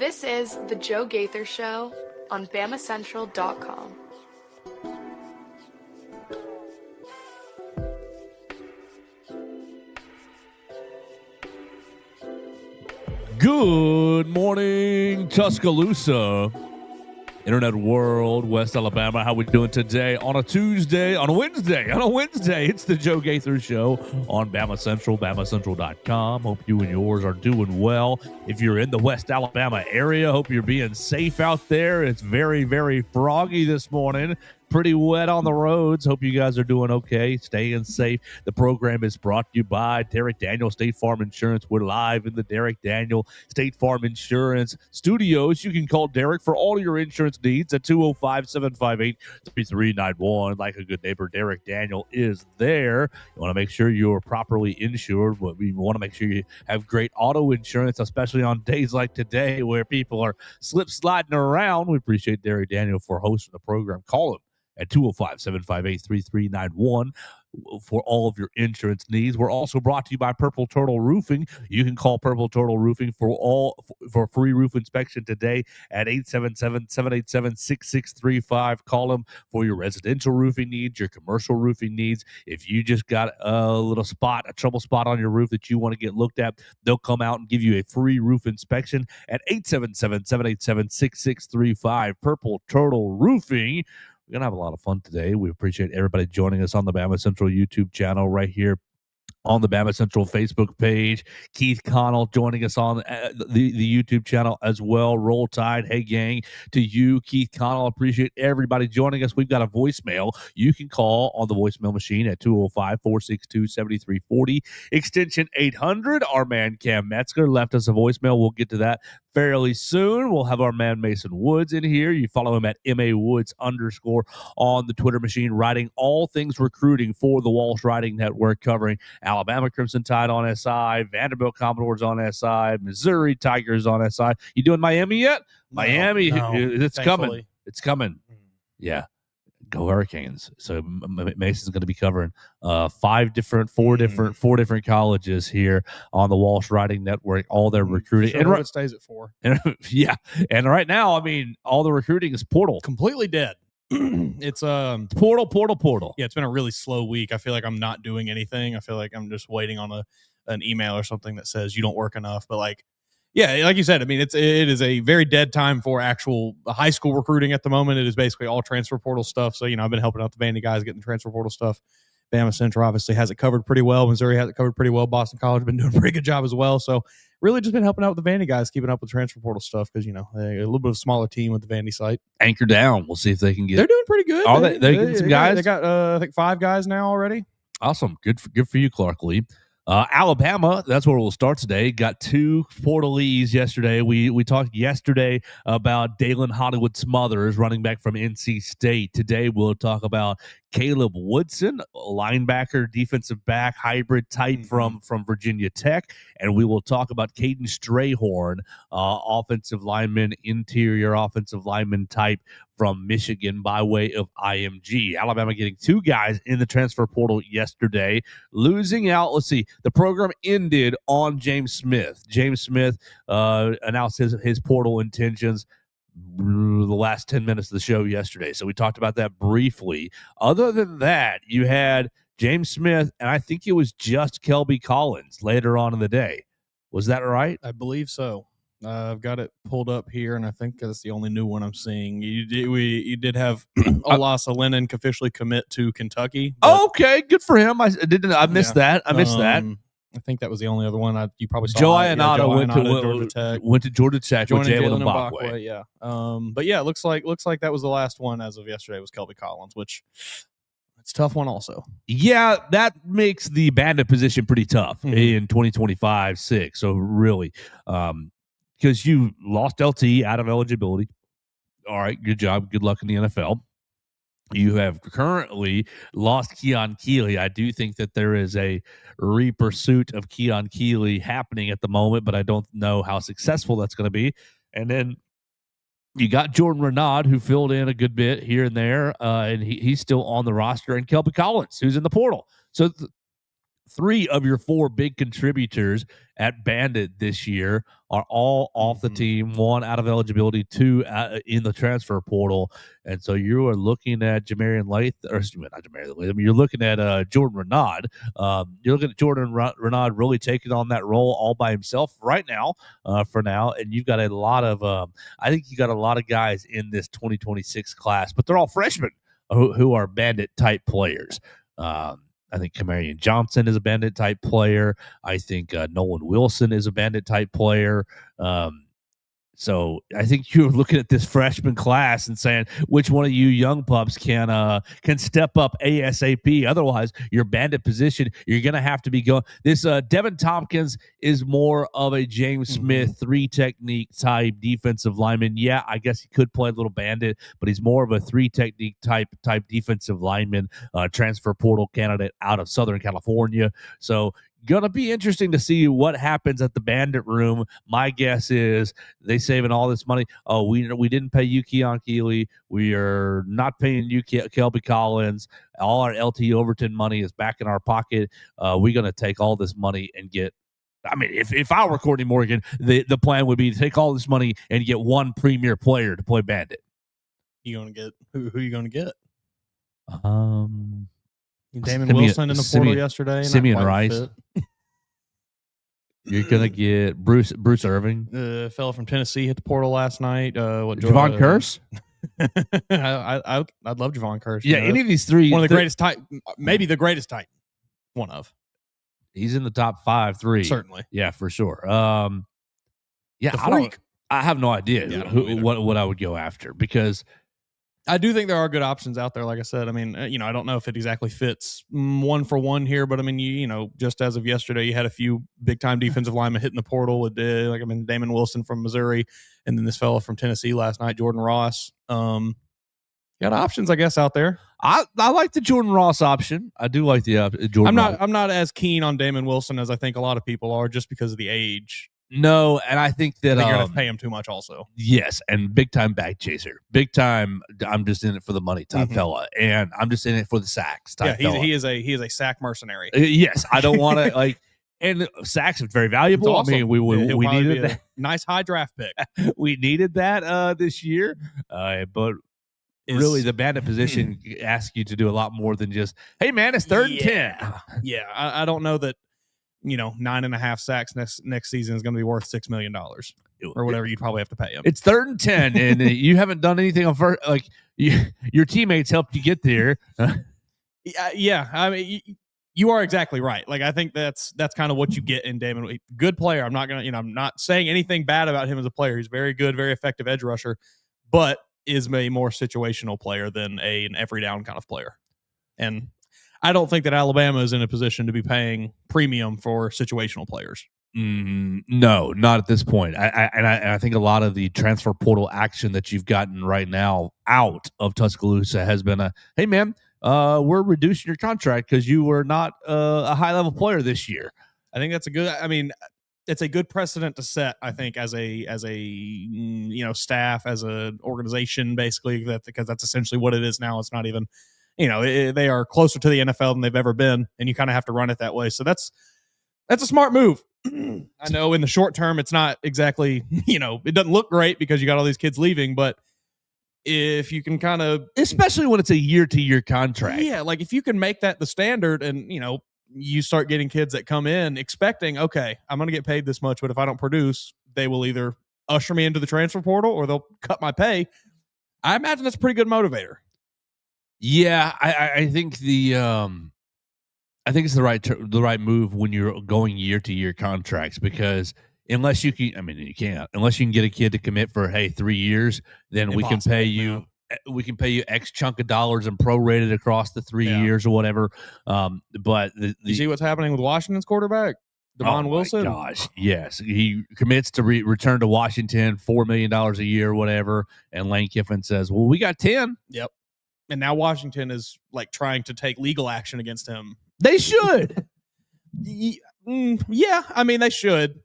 This is The Joe Gaither Show on BamaCentral.com. Good morning, Tuscaloosa, Internet world, West Alabama. How we doing today on a Tuesday, on a Wednesday? It's the Joe Gaither Show on BamaCentral, BamaCentral.com. Hope you and yours are doing well. If you're in the West Alabama area, hope you're being safe out there. It's very, very froggy this morning. Pretty wet on the roads. Hope you guys are doing okay, staying safe. The program is brought to you by Derek Daniel State Farm Insurance. We're live in the Derek Daniel State Farm Insurance studios. You can call Derek for all your insurance needs at 205-758-3391. Like a good neighbor, Derek Daniel is there. You want to make sure you're properly insured. We want to make sure you have great auto insurance, especially on days like today where people are slip-sliding around. We appreciate Derek Daniel for hosting the program. Call him at 205-758-3391 for all of your insurance needs. We're also brought to you by Purple Turtle Roofing. You can call Purple Turtle Roofing for a free roof inspection today at 877-787-6635. Call them for your residential roofing needs, your commercial roofing needs. If you just got a trouble spot on your roof that you want to get looked at, they'll come out and give you a free roof inspection at 877-787-6635. Purple Turtle Roofing. We're going to have a lot of fun today. We appreciate everybody joining us on the BamaCentral YouTube channel right here on the BamaCentral Facebook page. Keith Connell joining us on the YouTube channel as well. Roll Tide. Hey, gang, to you, Keith Connell. Appreciate everybody joining us. We've got a voicemail. You can call on the voicemail machine at 205-462-7340, extension 800. Our man Cam Metzger left us a voicemail. We'll get to that fairly soon. We'll have our man Mason Woods in here. You follow him at MAWoods_ on the Twitter machine, writing all things recruiting for the Walsh Writing Network, covering Alabama Crimson Tide on SI, Vanderbilt Commodores on SI, Missouri Tigers on SI. You doing Miami yet? Miami, it's thankfully coming. It's coming. Yeah. Go Hurricanes. So Mason's going to be covering four different colleges here on the Walsh Writing Network, all their recruiting. And it stays at 4. Yeah. And right now, I mean, all the recruiting is portal. Completely dead. It's portal. Yeah, it's been a really slow week. I feel like I'm not doing anything. I feel like I'm just waiting on an email or something that says you don't work enough. But like you said, I mean, it is a very dead time for actual high school recruiting at the moment. It is basically all transfer portal stuff. So, I've been helping out the Vandy guys getting transfer portal stuff. BamaCentral obviously has it covered pretty well. Missouri has it covered pretty well. Boston College has been doing a pretty good job as well. So really just been helping out with the Vandy guys, keeping up with transfer portal stuff because, they're a little bit of a smaller team with the Vandy site. Anchor down. We'll see if they can get. They're doing pretty good. Oh, they getting some guys? They got, I think, 5 guys now already. Awesome. Good for you, Clark Lee. Alabama, that's where we'll start today. Got 2 portalees yesterday. We talked yesterday about Dalen Hollywood Smothers, running back from NC State. Today we'll talk about Caleb Woodson, linebacker, defensive back, hybrid type from Virginia Tech. And we will talk about Caden Strayhorn, offensive lineman, interior offensive lineman type from Michigan by way of IMG. Alabama getting 2 guys in the transfer portal yesterday, losing out. Let's see. The program ended on James Smith. James Smith announced his portal intentions the last 10 minutes of the show yesterday. So we talked about that briefly. Other than that, you had James Smith, and I think it was just Kelby Collins later on in the day. Was that right? I believe so. I've got it pulled up here, and I think that's the only new one I'm seeing. You did have Olasa Lennon officially commit to Kentucky. Oh, okay, good for him. I missed that. I missed that. I think that was the only other one you probably saw. Joe Ionata went to Georgia Tech. Went to Georgia Tech with Jalen Mbakwe. Yeah. But yeah, it looks like that was the last one as of yesterday was Kelby Collins, which it's a tough one also. Yeah, that makes the Bandit position pretty tough in 2025-6. So really, because you lost LT out of eligibility. All right, good job. Good luck in the NFL. You have currently lost Keon Keeley. I do think that there is a re-pursuit of Keon Keeley happening at the moment, but I don't know how successful that's going to be. And then you got Jordan Renaud, who filled in a good bit here and there, and he's still on the roster, and Kelby Collins, who's in the portal. So 3 of your 4 big contributors at Bandit this year are all off the team, 1 out of eligibility, 2 in the transfer portal. And so you are looking at Jamarian Lath, or excuse me, not Jamarian Lath, you're looking at Jordan Renaud. You're looking at Jordan Renaud really taking on that role all by himself right now, for now. And you've got a lot of, I think you got a lot of guys in this 2026 class, but they're all freshmen who are Bandit type players. I think Kamarian Johnson is a Bandit type player. I think Nolan Wilson is a Bandit type player. So I think you're looking at this freshman class and saying which one of you young pups can step up ASAP. Otherwise, your Bandit position, you're going to have to be going. This Devin Tompkins is more of a James Smith 3 technique type defensive lineman. Yeah, I guess he could play a little Bandit, but he's more of a 3 technique type defensive lineman, transfer portal candidate out of Southern California. So gonna be interesting to see what happens at the Bandit room. My guess is they saving all this money. Oh, we didn't pay you Keon Keeley. We are not paying you Kelby Collins. All our LT Overton money is back in our pocket. We're gonna take all this money and get. I mean, if I were Courtney Morgan, the plan would be to take all this money and get 1 premier player to play Bandit. You gonna get who you gonna get? Damon Wilson in the portal yesterday. Simeon Rice. You're gonna get Bruce Irving. Fellow from Tennessee hit the portal last night. Javon Curse. I'd love Javon Curse. Yeah, any of these 3. One of the greatest Titan, maybe the greatest Titan. One of. He's in the top 5, 3. Certainly. Yeah, for sure. Yeah, I have no idea what I would go after, because I do think there are good options out there. Like I said, I mean, I don't know if it exactly fits 1 for 1 here, but I mean, you know, just as of yesterday, you had a few big time defensive linemen hitting the portal with, Damon Wilson from Missouri, and then this fellow from Tennessee last night, Jordan Ross. Got options, I guess, out there. I like the Jordan Ross option. I do like the Jordan. I'm not as keen on Damon Wilson as I think a lot of people are, just because of the age. No, and I think that you're going to pay him too much also. Yes, and big time bag chaser. Big time, I'm just in it for the money type fella, and I'm just in it for the sacks type fella. He is a sack mercenary. Yes, I don't want to and sacks are very valuable. Awesome. I mean, we needed that. Nice high draft pick. We needed that this year, but really the Bandit position asks you to do a lot more than just, hey man, it's 3rd and 10. Yeah, I don't know that 9.5 sacks next season is going to be worth $6 million or whatever you'd probably have to pay him. It's 3rd and 10, and you haven't done anything on first. Like your teammates helped you get there. Yeah, I mean, you are exactly right. Like, I think that's kind of what you get in Damon. Good player. I'm not saying anything bad about him as a player. He's very good, very effective edge rusher, but is a more situational player than an every down kind of player. And I don't think that Alabama is in a position to be paying premium for situational players. No, not at this point. I think a lot of the transfer portal action that you've gotten right now out of Tuscaloosa has been hey man, we're reducing your contract because you were not a high level player this year. I think that's it's a good precedent to set, I think, as a staff, as an organization, basically, because that's essentially what it is now. It's not even, they are closer to the NFL than they've ever been, and you kind of have to run it that way. So that's a smart move. I know in the short term, it's not exactly, it doesn't look great because you got all these kids leaving, but if you can kind of, especially when it's a year-to-year contract. Yeah, like if you can make that the standard and, you start getting kids that come in expecting, okay, I'm going to get paid this much, but if I don't produce, they will either usher me into the transfer portal or they'll cut my pay. I imagine that's a pretty good motivator. Yeah, I think I think it's the right move when you're going year-to-year contracts, because unless you can, you can't, unless you can get a kid to commit for 3 years, then we can pay you. We can pay you X chunk of dollars and prorated across the 3 years or whatever. But you see what's happening with Washington's quarterback, Devon Wilson? Gosh, yes, he commits to return to Washington, $4 million a year, or whatever. And Lane Kiffin says, "Well, we got 10." Yep. And now Washington is like trying to take legal action against him. They should. Yeah, they should.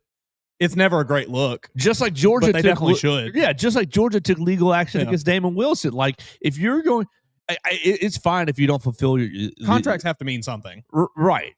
It's never a great look. Just like Georgia definitely should. Yeah, just like Georgia took legal action against Damon Wilson. Like, if you're going, it's fine if you don't fulfill your contracts have to mean something. Right.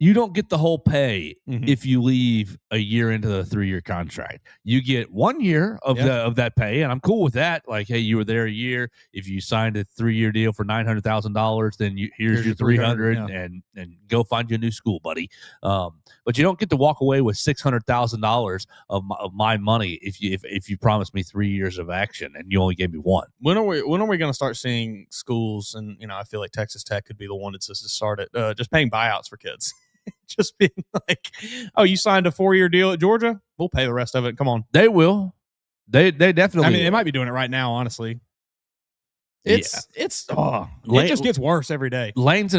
you don't get the whole pay Mhm. if you leave a year into the 3-year contract. You get 1 year of that pay, and I'm cool with that. Like, hey, you were there a year. If you signed a 3-year deal for $900,000, then here's your 300, and go find you a new school, buddy. But you don't get to walk away with $600,000 of my money if you promised me 3 years of action and you only gave me 1. When are we going to start seeing schools? And I feel like Texas Tech could be the one that's to start it. Just paying buyouts for kids. Just being like, oh, you signed a 4-year deal at Georgia? We'll pay the rest of it. Come on. They will. They definitely. I mean, will. they might be doing it right now. Honestly, it just gets worse every day. Lane is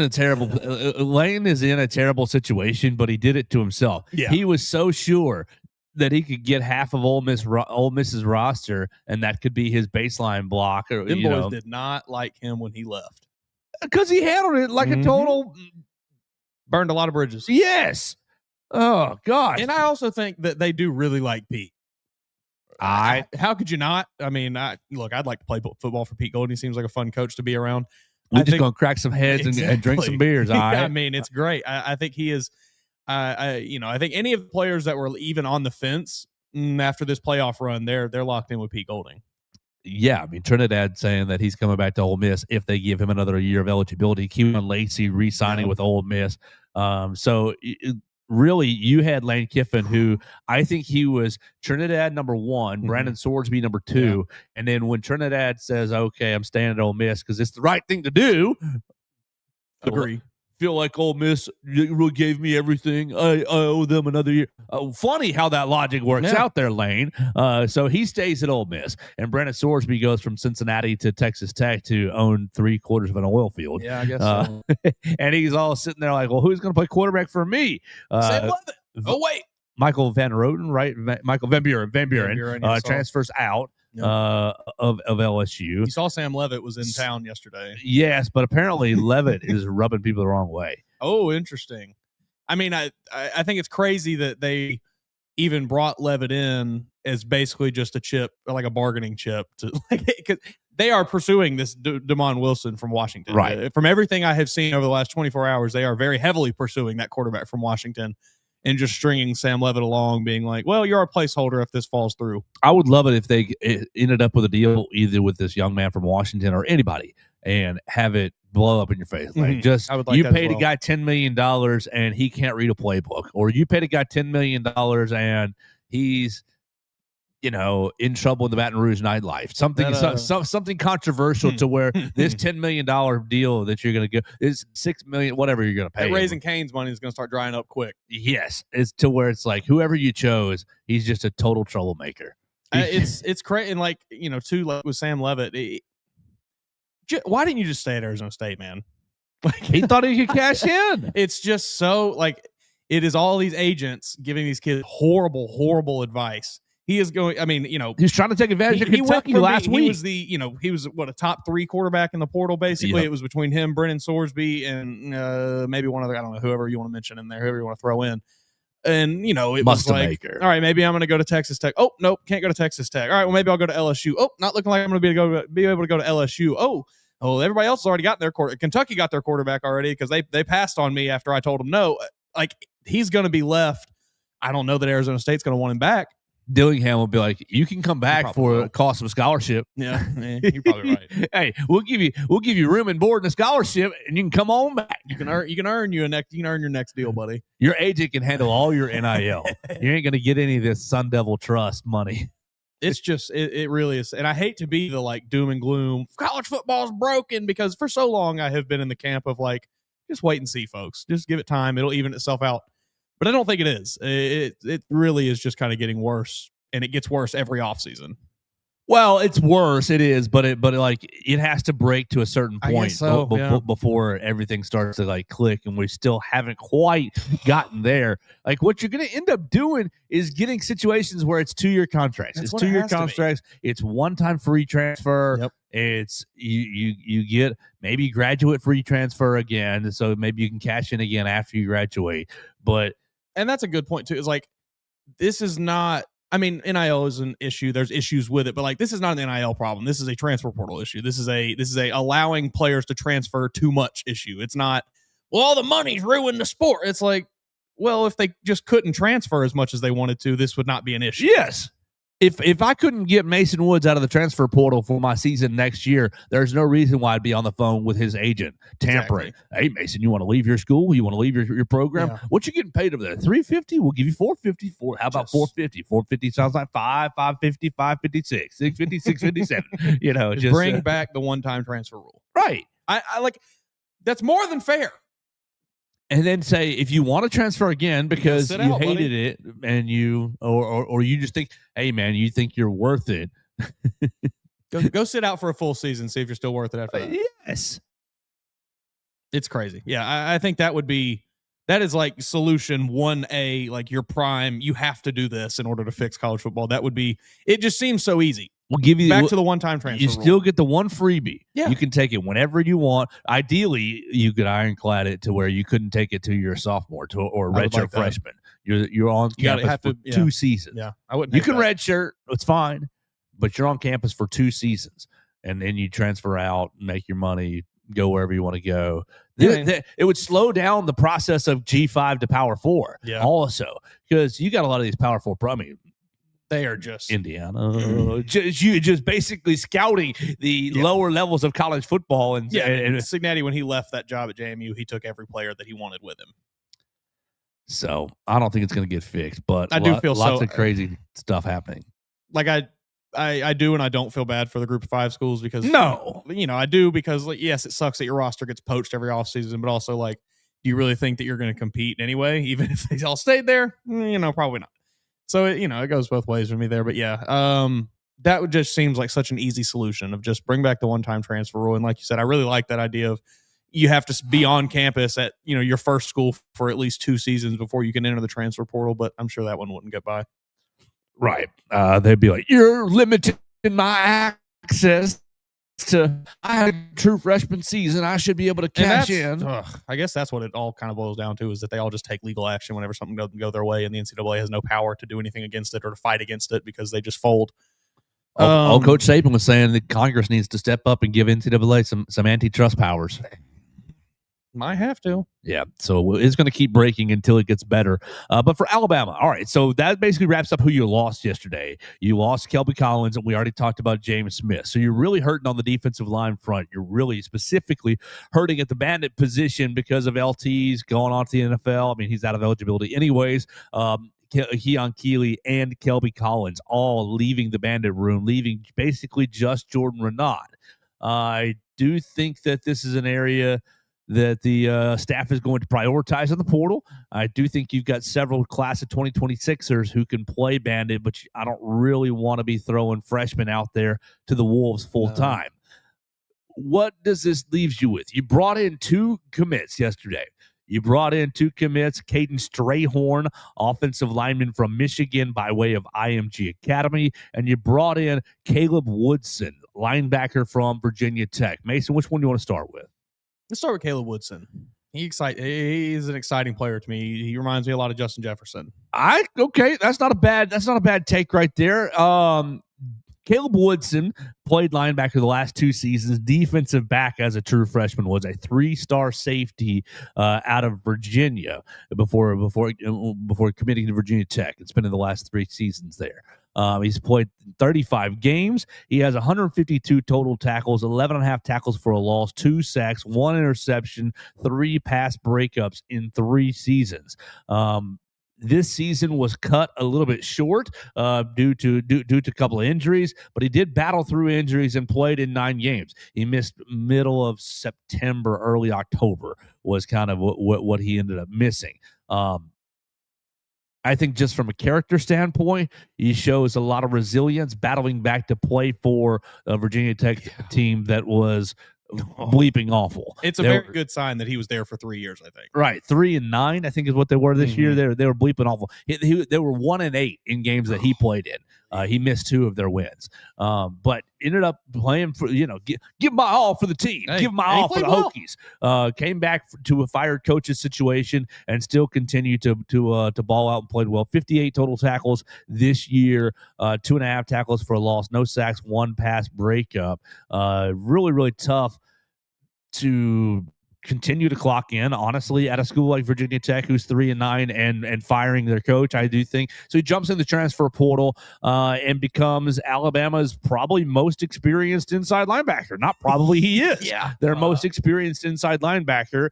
in a terrible situation, but he did it to himself. Yeah. He was so sure that he could get half of Ole Miss's roster, and that could be his baseline block. Or Them boys did not like him when he left because he handled it like a total. Burned a lot of bridges. Yes. Oh, gosh. And I also think that they do really like Pete. How could you not? I mean, I'd like to play football for Pete Golding. He seems like a fun coach to be around. We're just going to crack some heads and drink some beers. All right. I mean, it's great. I think he is, I think any of the players that were even on the fence after this playoff run, they're locked in with Pete Golding. Yeah, I mean, Trinidad saying that he's coming back to Ole Miss if they give him another year of eligibility. Keelan Lacey re-signing with Ole Miss. Really, you had Lane Kiffin, who I think he was Trinidad number 1, Brandon Swordsby number 2, and then when Trinidad says, "Okay, I'm staying at Ole Miss because it's the right thing to do," agree. Feel like Ole Miss really gave me everything. I owe them another year. Funny how that logic works out there, Lane. So he stays at Ole Miss, and Brandon Swordsby goes from Cincinnati to Texas Tech to own 3/4 of an oil field. Yeah, I guess so. And he's all sitting there like, well, who's going to play quarterback for me? Sam Levitt. Oh, wait. Michael Van Roten, right? Michael Van Buren transfers out. Of LSU. You saw Sam Levitt was in town yesterday. Yes, but apparently Levitt is rubbing people the wrong way. Oh, interesting. I mean, I think it's crazy that they even brought Levitt in as basically just a chip, like a bargaining chip, to because they are pursuing this Damon Wilson from Washington. Right. From everything I have seen over the last 24 hours, they are very heavily pursuing that quarterback from Washington. And just stringing Sam Levitt along, being like, well, you're a placeholder if this falls through. I would love it if they ended up with a deal either with this young man from Washington or anybody and have it blow up in your face. Like, just you paid a guy $10 million and he can't read a playbook, or you paid a guy $10 million and he's, in trouble in the Baton Rouge nightlife. Something controversial to where this $10 million deal that you're going to get is $6 million, whatever you're going to pay. That Raising Cane's money is going to start drying up quick. Yes, it's to where it's like whoever you chose, he's just a total troublemaker. It's crazy, and like with Sam Levitt, why didn't you just stay at Arizona State, man? Like, he thought he could cash in. It's just so like it is all these agents giving these kids horrible advice. He is going. I mean, he's trying to take advantage of Kentucky last week. He was a top 3 quarterback in the portal. Basically, It was between him, Brennan Sorsby, and maybe one other. I don't know, whoever you want to mention in there, whoever you want to throw in. And it was like, all right, maybe I'm going to go to Texas Tech. Oh, nope, can't go to Texas Tech. All right, well, maybe I'll go to LSU. Oh, not looking like I'm going to be able to go to LSU. Oh, everybody else has already gotten their quarterback. Kentucky got their quarterback already because they passed on me after I told them no. Like, he's going to be left. I don't know that Arizona State's going to want him back. Dillingham will be like, you can come back for a cost of a scholarship. Yeah, you're probably right. Hey, we'll give you room and board and a scholarship, and you can come on back. You can earn your next deal, buddy. Your agent can handle all your NIL. You ain't gonna get any of this Sun Devil Trust money. It's just it really is, and I hate to be the like doom and gloom. College football's broken, because for so long I have been in the camp of like, just wait and see, folks. Just give it time; it'll even itself out. But I don't think it is. It really is just kind of getting worse, and it gets worse every offseason. Well, it's worse. It is, but it has to break to a certain point before everything starts to like click, and we still haven't quite gotten there. Like, what you're going to end up doing is getting situations where it's 2-year contracts. It's 2-year contracts. It's one-time free transfer. Yep. It's you get maybe graduate free transfer again, so maybe you can cash in again after you graduate. And that's a good point too. Is like, this is not. I mean, NIL is an issue. There's issues with it, but like, this is not an NIL problem. This is a transfer portal issue. This is a allowing players to transfer too much issue. It's not, well, all the money's ruined the sport. It's like, well, if they just couldn't transfer as much as they wanted to, this would not be an issue. Yes. If I couldn't get Mason Woods out of the transfer portal for my season next year, there's no reason why I'd be on the phone with his agent tampering. Exactly. Hey, Mason, you want to leave your school? You want to leave your program? Yeah. What you getting paid over there? $350? We'll give you $450. How about $450? $450 sounds like $550, $556, $650, $657. You know, just bring back the one-time transfer rule. Right. I like that's more than fair. And then say, if you want to transfer again because you hated it and you or you just think, hey, man, you think you're worth it. go sit out for a full season, see if you're still worth it after that. Yes. It's crazy. Yeah, I think that is like solution 1A, like your prime, you have to do this in order to fix college football. That would be, it just seems so easy. We'll give you back to the one-time transfer. You still get the one freebie. Yeah. You can take it whenever you want. Ideally, you could ironclad it to where you couldn't take it to your sophomore or redshirt freshman. You're on campus for 2 seasons. Yeah, I wouldn't. You can redshirt. It's fine, but you're on campus for 2 seasons, and then you transfer out, make your money, go wherever you want to go. It would slow down the process of G5 to Power 4. Yeah. Also, because you got a lot of these Power 4 they are just Indiana, just basically scouting the lower levels of college football. And Cignati, when he left that job at JMU, he took every player that he wanted with him. So I don't think it's going to get fixed, but I do feel lots of crazy stuff happening. Like I do, and I don't feel bad for the Group of 5 schools because I do because yes, it sucks that your roster gets poached every offseason, but also do you really think that you're going to compete anyway, even if they all stayed there? Probably not. So it goes both ways for me there, but that would just seems like such an easy solution of just bring back the one-time transfer rule. And like you said, I really like that idea of you have to be on campus at your first school for at least 2 seasons before you can enter the transfer portal. But I'm sure that one wouldn't get by. Right? They'd be like, you're limiting my access to. I had a true freshman season. I should be able to cash in. I guess that's what it all kind of boils down to, is that they all just take legal action whenever something doesn't go their way, and the NCAA has no power to do anything against it or to fight against it because they just fold. All Coach Saban was saying that Congress needs to step up and give NCAA some antitrust powers. Might have to. Yeah, so it's going to keep breaking until it gets better. But for Alabama, all right, so that basically wraps up who you lost yesterday. You lost Kelby Collins, and we already talked about James Smith. So you're really hurting on the defensive line front. You're really specifically hurting at the Bandit position because of LT's going on to the NFL. I mean, he's out of eligibility anyways. Keon Keeley and Kelby Collins all leaving the Bandit room, leaving basically just Jordan Renaud. I do think that this is an area that the staff is going to prioritize in the portal. I do think you've got several class of 2026ers who can play Bandit, but I don't really want to be throwing freshmen out there to the Wolves full time. What does this leave you with? You brought in 2 commits yesterday. You brought in 2 commits, Caden Strayhorn, offensive lineman from Michigan by way of IMG Academy, and you brought in Caleb Woodson, linebacker from Virginia Tech. Mason, which one do you want to start with? Let's start with Caleb Woodson. He's an exciting player to me. He reminds me a lot of Justin Jefferson. Okay, that's not a bad take right there. Caleb Woodson played linebacker the last 2 seasons, defensive back as a true freshman, was a 3-star safety out of Virginia before committing to Virginia Tech. It's been in the last 3 seasons there. He's played 35 games. He has 152 total tackles, 11.5 tackles for a loss, 2 sacks, 1 interception, 3 pass breakups in 3 seasons. This season was cut a little bit short due to a couple of injuries, but he did battle through injuries and played in 9 games. He missed middle of September, early October was kind of what he ended up missing. I think just from a character standpoint, he shows a lot of resilience, battling back to play for a Virginia Tech team that was bleeping awful. It's a very good sign that he was there for 3 years, I think. Right. 3-9, I think is what they were this year. They were bleeping awful. They were 1-8 in games that he played in. He missed 2 of their wins, but ended up playing for, give my all for the team, give my all for the Hokies. Came back to a fired coach's situation and still continued to ball out and played well. 58 total tackles this year, 2.5 tackles for a loss, no sacks, 1 pass breakup. Really, really tough to continue to clock in, honestly, at a school like Virginia Tech, who's 3-9 and firing their coach. I do think so. He jumps in the transfer portal and becomes Alabama's probably most experienced inside linebacker. Not probably, he is. Their most experienced inside linebacker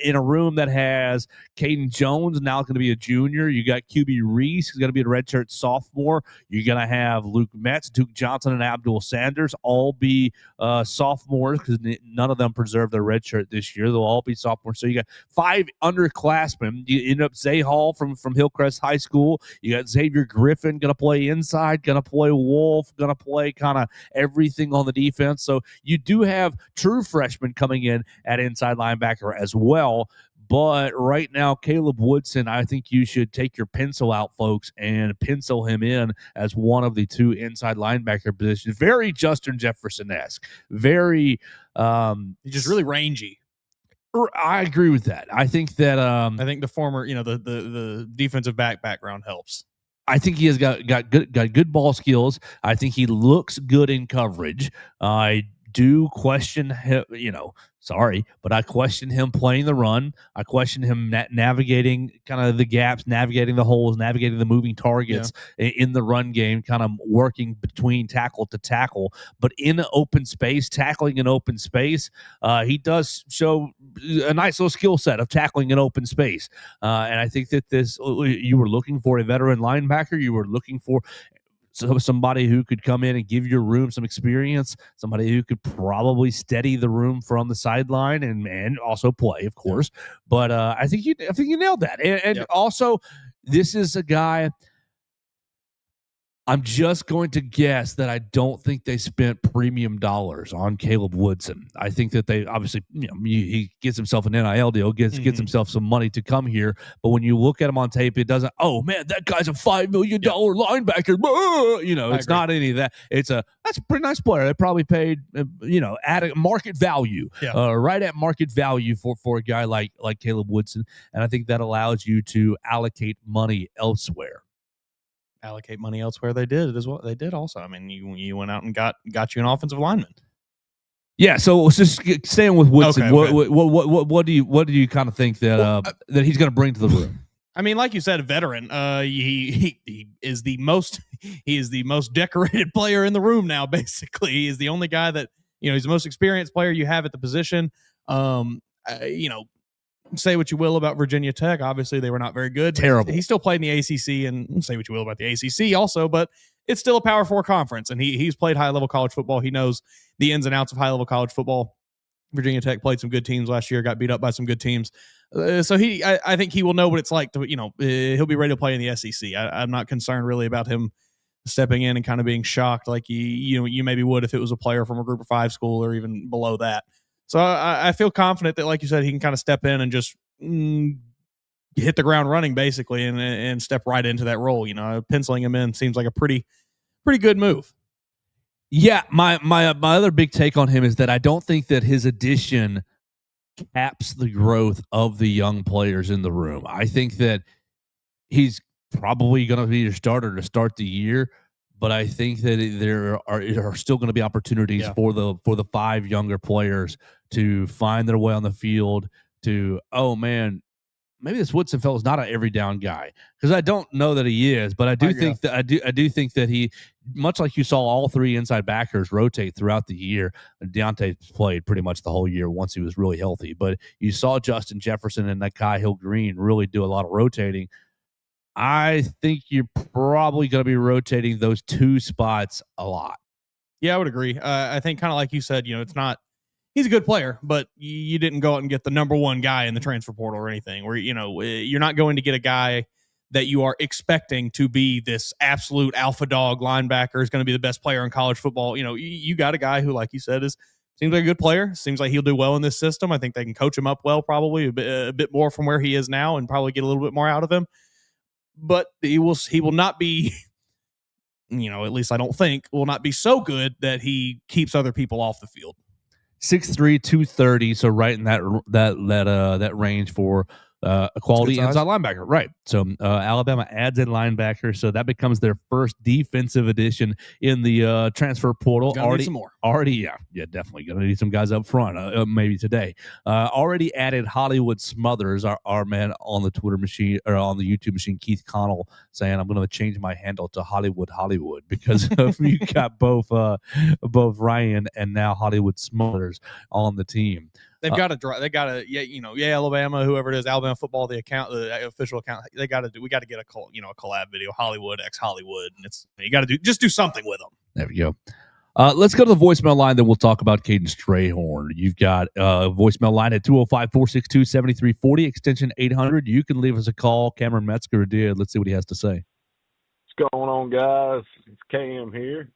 in a room that has Caden Jones, now going to be a junior. You got QB Reese, who's going to be a redshirt sophomore. You're going to have Luke Metz, Duke Johnson, and Abdul Sanders all be sophomores because none of them preserved their redshirt this year. They'll all be sophomores. So you got 5 underclassmen. You end up Zay Hall from Hillcrest High School. You got Xavier Griffin going to play inside, going to play Wolf, going to play kind of everything on the defense. So you do have true freshmen coming in at inside linebacker as well. But right now, Caleb Woodson, I think you should take your pencil out, folks, and pencil him in as one of the 2 inside linebacker positions. Very Justin Jefferson-esque. Very he's just really rangy. I agree with that. I think that I think the former, the defensive background helps. I think he has got good ball skills. I think he looks good in coverage. I do question him, sorry, but I question him playing the run. I question him navigating kind of the gaps, navigating the holes, navigating the moving targets in the run game, kind of working between tackle to tackle. But in open space, tackling in open space, he does show a nice little skill set of tackling in open space. And I think that you were looking for a veteran linebacker. You were looking for somebody who could come in and give your room some experience, somebody who could probably steady the room from the sideline and also play, of course. But I think you nailed that. And also, this is a guy. I'm just going to guess that I don't think they spent premium dollars on Caleb Woodson. I think that they obviously, he gets himself an NIL deal, gets himself some money to come here. But when you look at him on tape, it doesn't, oh man, that guy's a $5 million linebacker. It's not any of that. That's a pretty nice player. They probably paid, at a market value, right at market value for a guy like Caleb Woodson. And I think that allows you to allocate money elsewhere. Allocate money elsewhere. They did as well. They did also. I mean, you went out and got you an offensive lineman. Yeah. So let's just staying with Woodson. Okay. What do you kind of think that he's going to bring to the room? I mean, like you said, a veteran. He is the most decorated player in the room now. Basically, he is the only guy that he's the most experienced player you have at the position. Say what you will about Virginia Tech. Obviously, they were not very good. Terrible. He still played in the ACC, and say what you will about the ACC also, but it's still a Power 4 conference, and he's played high-level college football. He knows the ins and outs of high-level college football. Virginia Tech played some good teams last year, got beat up by some good teams. So I think he will know what it's like to, he'll be ready to play in the SEC. I'm not concerned really about him stepping in and kind of being shocked like you maybe would if it was a player from a Group of 5 school or even below that. So I feel confident that, like you said, he can kind of step in and just hit the ground running, basically, and step right into that role. Penciling him in seems like a pretty good move. Yeah, my other big take on him is that I don't think that his addition caps the growth of the young players in the room. I think that he's probably going to be your starter to start the year. But I think that there are still going to be opportunities for the 5 younger players to find their way on the field. Oh man, maybe this Woodson fellow is not an every down guy, because I don't know that he is. But I do think that he, much like you saw all 3 inside backers rotate throughout the year. Deontay played pretty much the whole year once he was really healthy. But you saw Justin Jefferson and Nakai Hill-Green really do a lot of rotating. I think you're probably going to be rotating those 2 spots a lot. Yeah, I would agree. I think kind of like you said, it's not, he's a good player, but you didn't go out and get the number 1 guy in the transfer portal or anything where, you're not going to get a guy that you are expecting to be this absolute alpha dog linebacker is going to be the best player in college football. You got a guy who, like you said, seems like a good player. Seems like he'll do well in this system. I think they can coach him up well, probably a bit more from where he is now and probably get a little bit more out of him. But he will not be, at least I don't think, will not be so good that he keeps other people off the field. 6'3", 230, so right in that range for a quality Good size. inside linebacker. Right. So Alabama adds a linebacker, so that becomes their first defensive addition in the transfer portal. Gonna need some more. Yeah, definitely gonna need some guys up front. Maybe today. Already added Hollywood Smothers, our man on the Twitter machine or on the YouTube machine, Keith Connell, saying I'm going to change my handle to Hollywood because you got both Ryan and now Hollywood Smothers on the team. They've got to. They got to. Yeah. Alabama, whoever it is, Alabama football, the official account. We got to get a collab video, Hollywood x Hollywood, and you got to do something with them. There we go. Let's go to the voicemail line, then we'll talk about Caden Strayhorn. You've got a voicemail line at 205-462-7340, extension 800. You can leave us a call. Cameron Metzger did. Let's see what he has to say. What's going on, guys? It's Cam here.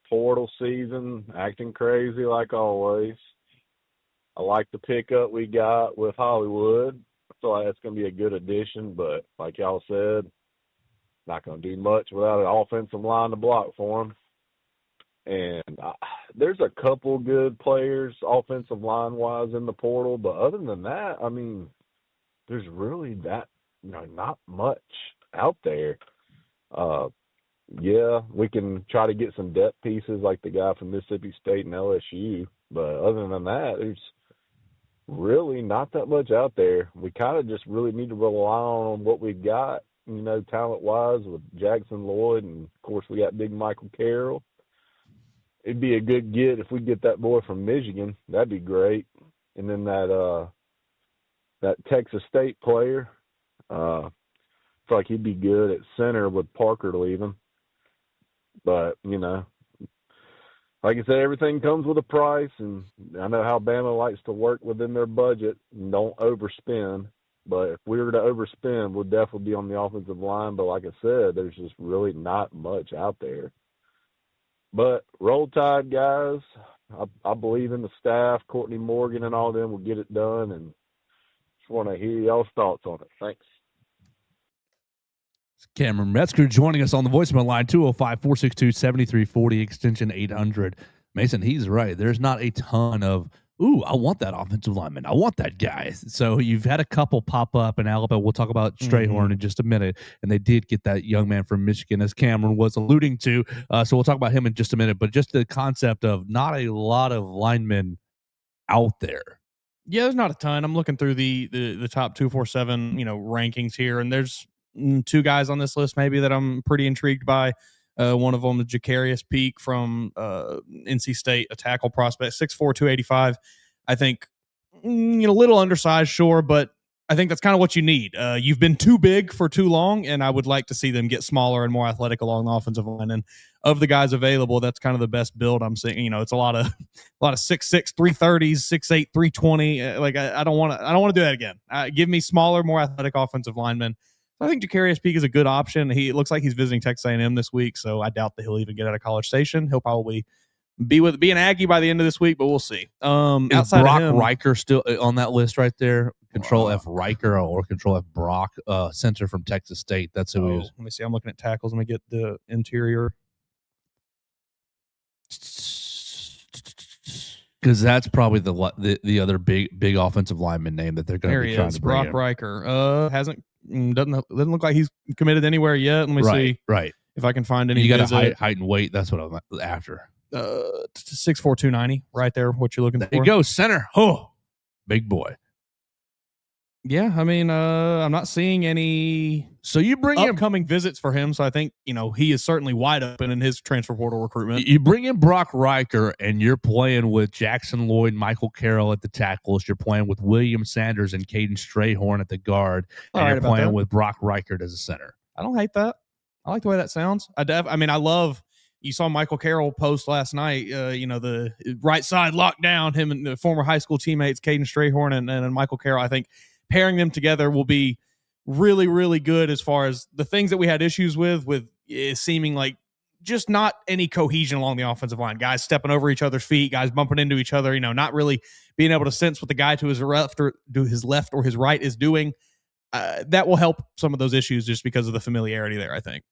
Portal season, acting crazy like always. I like the pickup we got with Hollywood. I feel like that's going to be a good addition, but like y'all said, not going to do much without an offensive line to block for him. And there's a couple good players offensive line-wise in the portal, but other than that, I mean, there's really not much out there. Yeah, we can try to get some depth pieces like the guy from Mississippi State and LSU, but other than that, there's really not that much out there. We kind of just really need to rely on what we've got, talent-wise with Jackson Lloyd, and, of course, we got big Michael Carroll. It'd be a good get if we get that boy from Michigan. That'd be great. And then that Texas State player, I feel like he'd be good at center with Parker leaving. But, like I said, everything comes with a price, and I know how Bama likes to work within their budget and don't overspend. But if we were to overspend, we'll definitely be on the offensive line. But like I said, there's just really not much out there. But roll tide, guys. I believe in the staff. Courtney Morgan and all them will get it done, and just want to hear y'all's thoughts on it. Thanks. Cameron Metzger joining us on the voicemail line, 205-462-7340, extension 800. Mason, he's right. There's not a ton of, I want that offensive lineman. I want that guy. So you've had a couple pop up in Alabama. We'll talk about Strayhorn in just a minute. And they did get that young man from Michigan, as Cameron was alluding to. So we'll talk about him in just a minute. But just the concept of not a lot of linemen out there. Yeah, there's not a ton. I'm looking through the top 247, rankings here, and there's two guys on this list maybe that I'm pretty intrigued by. One of them, the Jacarius Peak from NC State, a tackle prospect, 6'4", 285. I think a little undersized, sure, but I think that's kind of what you need. You've been too big for too long, and I would like to see them get smaller and more athletic along the offensive line. And of the guys available, that's kind of the best build I'm seeing. It's a lot of 6'6", 330s, 6'8", 320. I don't want to do that again. Give me smaller, more athletic offensive linemen. I think Jacarius Peak is a good option. He looks like he's visiting Texas A&M this week, so I doubt that he'll even get out of College Station. He'll probably be an Aggie by the end of this week, but we'll see. Is Brock Riker still on that list right there? Control F Riker or Control F Brock, center from Texas State. That's who he is. Let me see. I'm looking at tackles. Let me get the interior. Because that's probably the other big offensive lineman name that they're going to be trying to bring Brock in. Riker doesn't look like he's committed anywhere yet. Let me see. Right. If I can find any. You got a height and weight. That's what I'm after. 6'4", 290. Right there. What you're looking for. There you go. Center. Oh, big boy. Yeah, I mean, I'm not seeing any. So you bring upcoming visits for him. So I think he is certainly wide open in his transfer portal recruitment. You bring in Brock Riker, and you're playing with Jackson Lloyd, Michael Carroll at the tackles. You're playing with William Sanders and Caden Strayhorn at the guard, and you're playing with Brock Riker as a center. I don't hate that. I like the way that sounds. I love. You saw Michael Carroll post last night. The right side locked down. Him and the former high school teammates, Caden Strayhorn and Michael Carroll. I think pairing them together will be really, really good as far as the things that we had issues with seeming like just not any cohesion along the offensive line. Guys stepping over each other's feet, guys bumping into each other, not really being able to sense what the guy to his left or his right is doing. That will help some of those issues just because of the familiarity there, I think.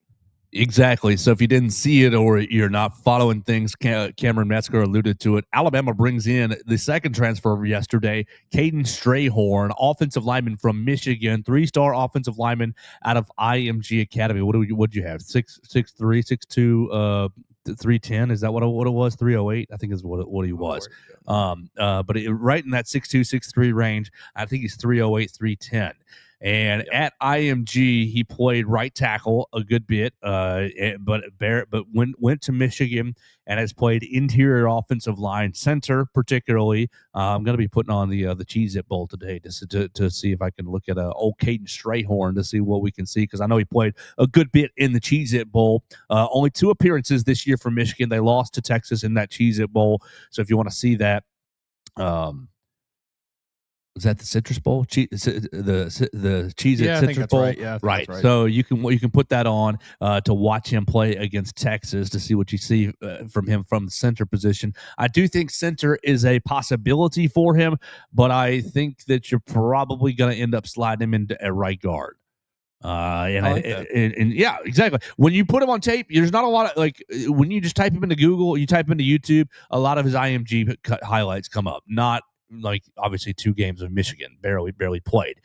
Exactly. So if you didn't see it or you're not following things, Cameron Metzger alluded to it. Alabama brings in the second transfer of yesterday, Caden Strayhorn, offensive lineman from Michigan, 3-star offensive lineman out of IMG Academy. What'd you have? 6'3", 6'2", 310. Is that what it was? 308, I think is what he was. But right in that 6'2", 6'3" range. I think he's 308, 310. And at IMG, he played right tackle a good bit, but went to Michigan and has played interior offensive line, center particularly. I'm going to be putting on the Cheez-It Bowl today to see if I can look at old Caden Strayhorn to see what we can see, because I know he played a good bit in the Cheez-It Bowl. Only 2 appearances this year for Michigan. They lost to Texas in that Cheez-It Bowl. So if you want to see that, was that the Citrus Bowl? The Cheez-It Citrus Bowl? Right. Yeah, right. Right. So you can put that on to watch him play against Texas to see what you see from him from the center position. I do think center is a possibility for him, but I think that you're probably going to end up sliding him into a right guard. And yeah, exactly. When you put him on tape, there's not a lot of when you just type him into Google, you type him into YouTube, a lot of his IMG highlights come up. Not obviously 2 games of Michigan, barely played.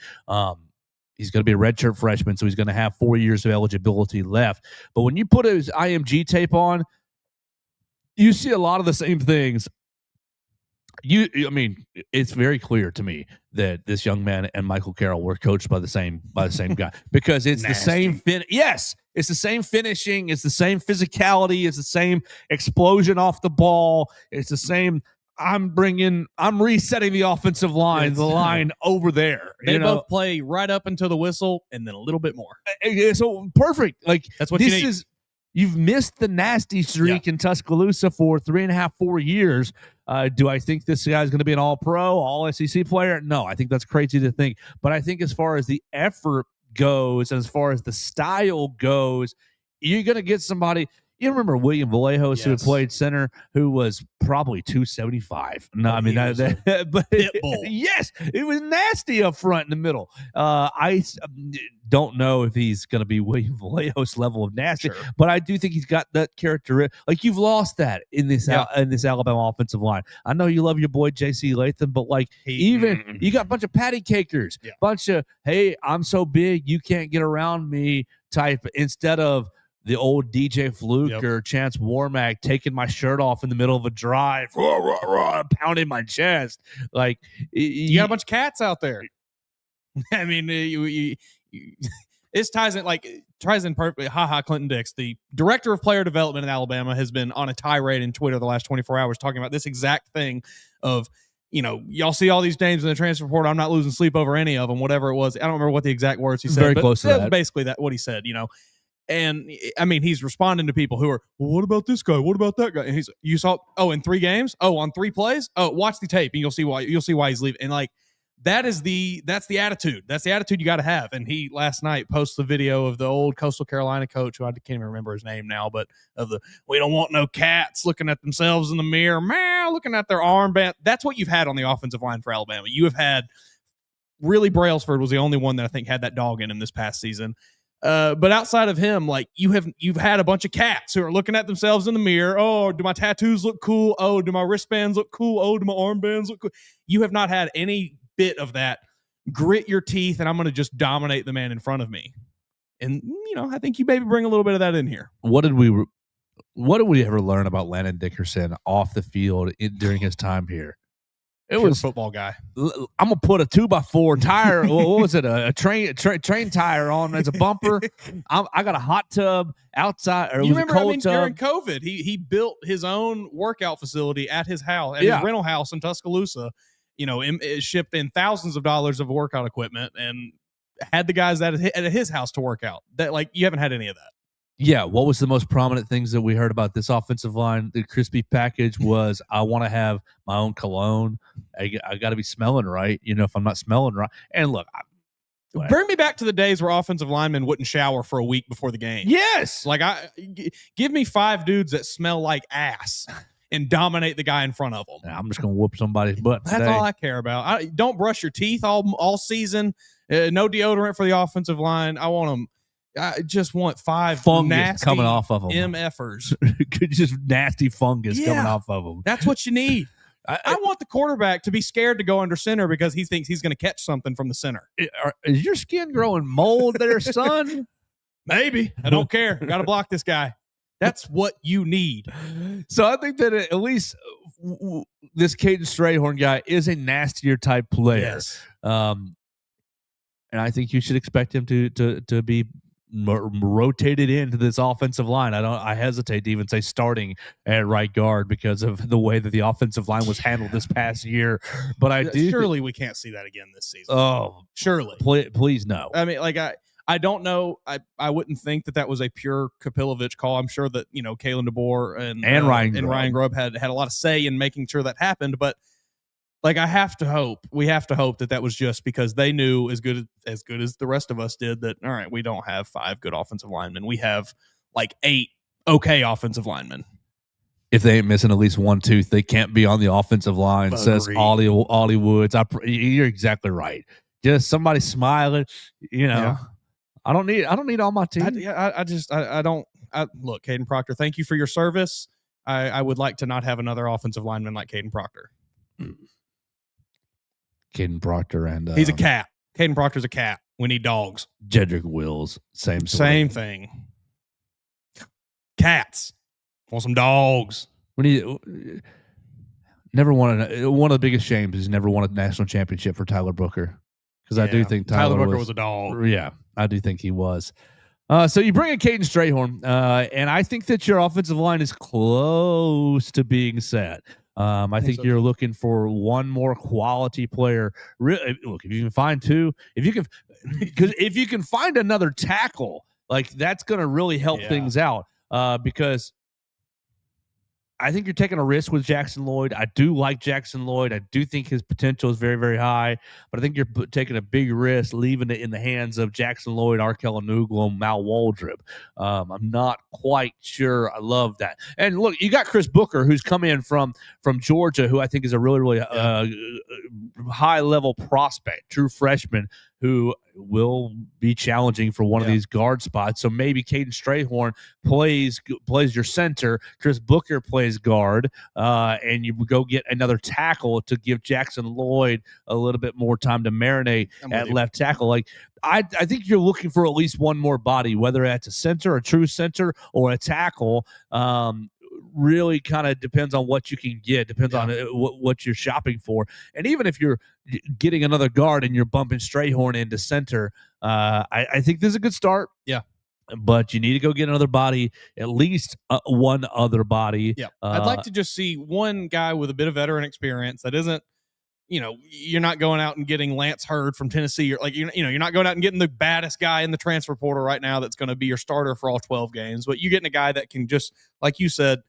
He's going to be a redshirt freshman, so he's going to have 4 years of eligibility left. But when you put his IMG tape on, you see a lot of the same things. I mean, it's very clear to me that this young man and Michael Carroll were coached by the same guy, because it's the same yes, it's the same finishing, it's the same physicality, it's the same explosion off the ball, it's the same. I'm resetting the offensive line, the line over there. They both play right up until the whistle and then a little bit more. So perfect. That's what you need. You've missed the nasty streak in Tuscaloosa for 3.5, 4 years. Do I think this guy's going to be an all-pro, all-SEC player? No, I think that's crazy to think. But I think as far as the effort goes, as far as the style goes, you're going to get somebody. You remember William Vallejos, who had played center, who was probably 275. No, I mean, but yes, it was nasty up front in the middle. I don't know if he's going to be William Vallejos level of nasty, but I do think he's got that character. You've lost that in this Alabama offensive line. I know you love your boy J.C. Latham, but you got a bunch of patty cakers, bunch of, hey, I'm so big you can't get around me type, instead of the old DJ Fluke or Chance Warmack taking my shirt off in the middle of a drive, pounding my chest. You got a bunch of cats out there. I mean, this ties in perfectly. Clinton Dix, the director of player development in Alabama, has been on a tirade in Twitter the last 24 hours talking about this exact thing of, y'all see all these names in the transfer report. I'm not losing sleep over any of them, whatever it was. I don't remember what the exact words he said. Very close to that. Was basically what he said, And I mean, he's responding to people who are, well, what about this guy? What about that guy? And you saw, in 3 games? On 3 plays? Watch the tape and you'll see why he's leaving. And that's the attitude. That's the attitude you got to have. And he last night posted the video of the old Coastal Carolina coach, who I can't even remember his name now, but we don't want no cats looking at themselves in the mirror, looking at their armband. That's what you've had on the offensive line for Alabama. You have had, really, Brailsford was the only one that I think had that dog in him this past season. But outside of him, you've had a bunch of cats who are looking at themselves in the mirror. Oh, do my tattoos look cool? Oh, do my wristbands look cool? Oh, do my armbands look cool? You have not had any bit of that. Grit your teeth, and I'm going to just dominate the man in front of me. And I think you maybe bring a little bit of that in here. What did we ever learn about Landon Dickerson off the field during his time here? It was a football guy. I'm gonna put a 2x4 tire. What was it? A train tire on as a bumper. I got a hot tub outside. Or you was remember? a cold tub. During COVID, he built his own workout facility at his house, at his rental house in Tuscaloosa. It shipped in thousands of dollars of workout equipment and had the guys at his house to work out. That you haven't had any of that. Yeah, what was the most prominent things that we heard about this offensive line? The crispy package was, I want to have my own cologne. I got to be smelling right, if I'm not smelling right. And look, bring me back to the days where offensive linemen wouldn't shower for a week before the game. Yes. Give me 5 dudes that smell like ass and dominate the guy in front of them. I'm just going to whoop somebody's butt today. That's all I care about. Don't brush your teeth all season. No deodorant for the offensive line. I want them. I just want 5 fungus nasty coming off of them. MFers. Just nasty fungus coming off of them. That's what you need. I want the quarterback to be scared to go under center because he thinks he's going to catch something from the center. Is your skin growing mold there, son? Maybe. I don't care. Got to block this guy. That's what you need. So I think that at least this Caden Strayhorn guy is a nastier type player. Yes. And I think you should expect him to be rotated into this offensive line. I hesitate to even say starting at right guard because of the way that the offensive line was handled this past year. But I do surely we can't see that again this season. Oh, surely. Please no. I mean, like I don't know. I wouldn't think that was a pure Kapilovic call. I'm sure that Kalen DeBoer and Ryan Grubb had a lot of say in making sure that happened. But like we have to hope that was just because they knew as good as the rest of us did that, all right, we don't have 5 good offensive linemen. We have like 8 okay offensive linemen. If they ain't missing at least one tooth, they can't be on the offensive line. Agreed. Says Ollie Woods. You're exactly right. Just somebody smiling, Yeah. I don't need all my team. I don't look, Caden Proctor, thank you for your service. I would like to not have another offensive lineman like Caden Proctor. Caden Proctor and he's a cat. Caden Proctor's a cat. We need dogs. Jedrick Wills, same thing. Cats. Want some dogs. We need never won one of the biggest shames is never won a national championship for Tyler Booker. Because I do think Tyler Booker was a dog. Yeah, I do think he was. So you bring in Caden Strayhorn, and I think that your offensive line is close to being set. I think you're looking for one more quality player. Really, look, if you can find 2, if you can find another tackle, like that's going to really help things out. Because I think you're taking a risk with Jackson Lloyd. I do like Jackson Lloyd. I do think his potential is very, very high. But I think you're taking a big risk, leaving it in the hands of Jackson Lloyd, Arkell Anuglu, and Mal Waldrop. I'm not quite sure I love that. And look, you got Chris Booker, who's come in from Georgia, who I think is a really, really high-level prospect, true freshman, who will be challenging for one of these guard spots. So maybe Caden Strayhorn plays your center, Chris Booker plays guard, and you go get another tackle to give Jackson Lloyd a little bit more time to marinate at left tackle. Like I think you're looking for at least one more body, whether that's a center, a true center, or a tackle. Really kind of depends on what you can get, depends on what you're shopping for. And even if you're getting another guard and you're bumping Strayhorn into center, I think this is a good start. Yeah. But you need to go get another body, at least one other body. Yeah. I'd like to just see one guy with a bit of veteran experience that isn't, you're not going out and getting Lance Hurd from Tennessee. Or you're not going out and getting the baddest guy in the transfer portal right now that's going to be your starter for all 12 games. But you getting a guy that can just, like you said,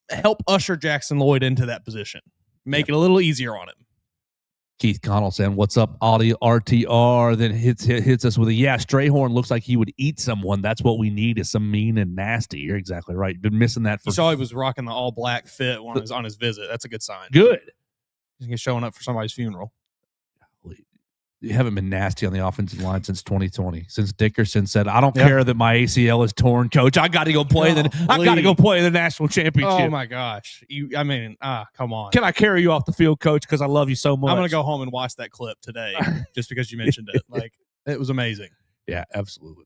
help usher Jackson Lloyd into that position. Make it a little easier on him. Keith Connell saying, "What's up, Audi RTR?" Then hits us with a Strayhorn looks like he would eat someone. That's what we need is some mean and nasty. You're exactly right. Been missing that. You saw he was rocking the all black fit on his visit. That's a good sign. Good. He's showing up for somebody's funeral. You haven't been nasty on the offensive line since 2020. Since Dickerson said, "I don't care that my ACL is torn, coach. I got to go play. I got to go play the national championship." Oh my gosh! Come on. Can I carry you off the field, coach? Because I love you so much. I'm gonna go home and watch that clip today, just because you mentioned it. Like it was amazing. Yeah, absolutely.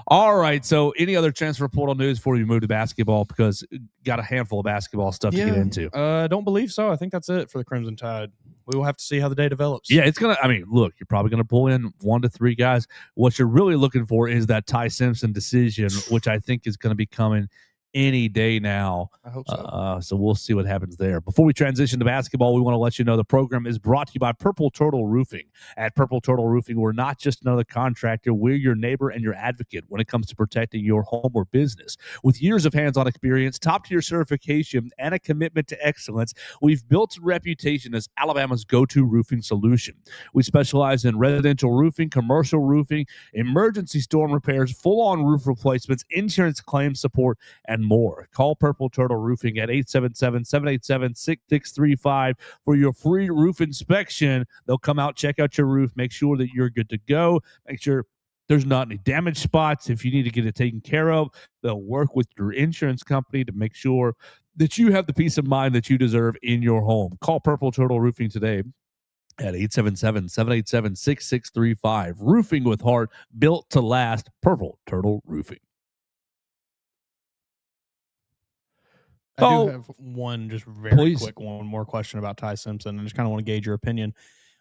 All right. So, any other transfer portal news before we move to basketball? Because got a handful of basketball stuff to get into. I don't believe so. I think that's it for the Crimson Tide. We will have to see how the day develops. Yeah, it's going to, look, you're probably going to pull in 1 to 3 guys. What you're really looking for is that Ty Simpson decision, which I think is going to be coming any day now. I hope so. So we'll see what happens there. Before we transition to basketball, we want to let you know the program is brought to you by Purple Turtle Roofing. At Purple Turtle Roofing, we're not just another contractor. We're your neighbor and your advocate when it comes to protecting your home or business. With years of hands-on experience, top-tier certification, and a commitment to excellence, we've built a reputation as Alabama's go-to roofing solution. We specialize in residential roofing, commercial roofing, emergency storm repairs, full-on roof replacements, insurance claim support, and more. Call Purple Turtle Roofing at 877-787-6635 for your free roof inspection. They'll come out, check out your roof, make sure that you're good to go, make sure There's not any damage spots. If you need to get it taken care of, they'll work with your insurance company to make sure that you have the peace of mind that you deserve in your home. Call Purple Turtle Roofing today at 877-787-6635. Roofing with heart, built to last. Purple Turtle Roofing. I do have one just very quick one more question about Ty Simpson, and just kind of want to gauge your opinion.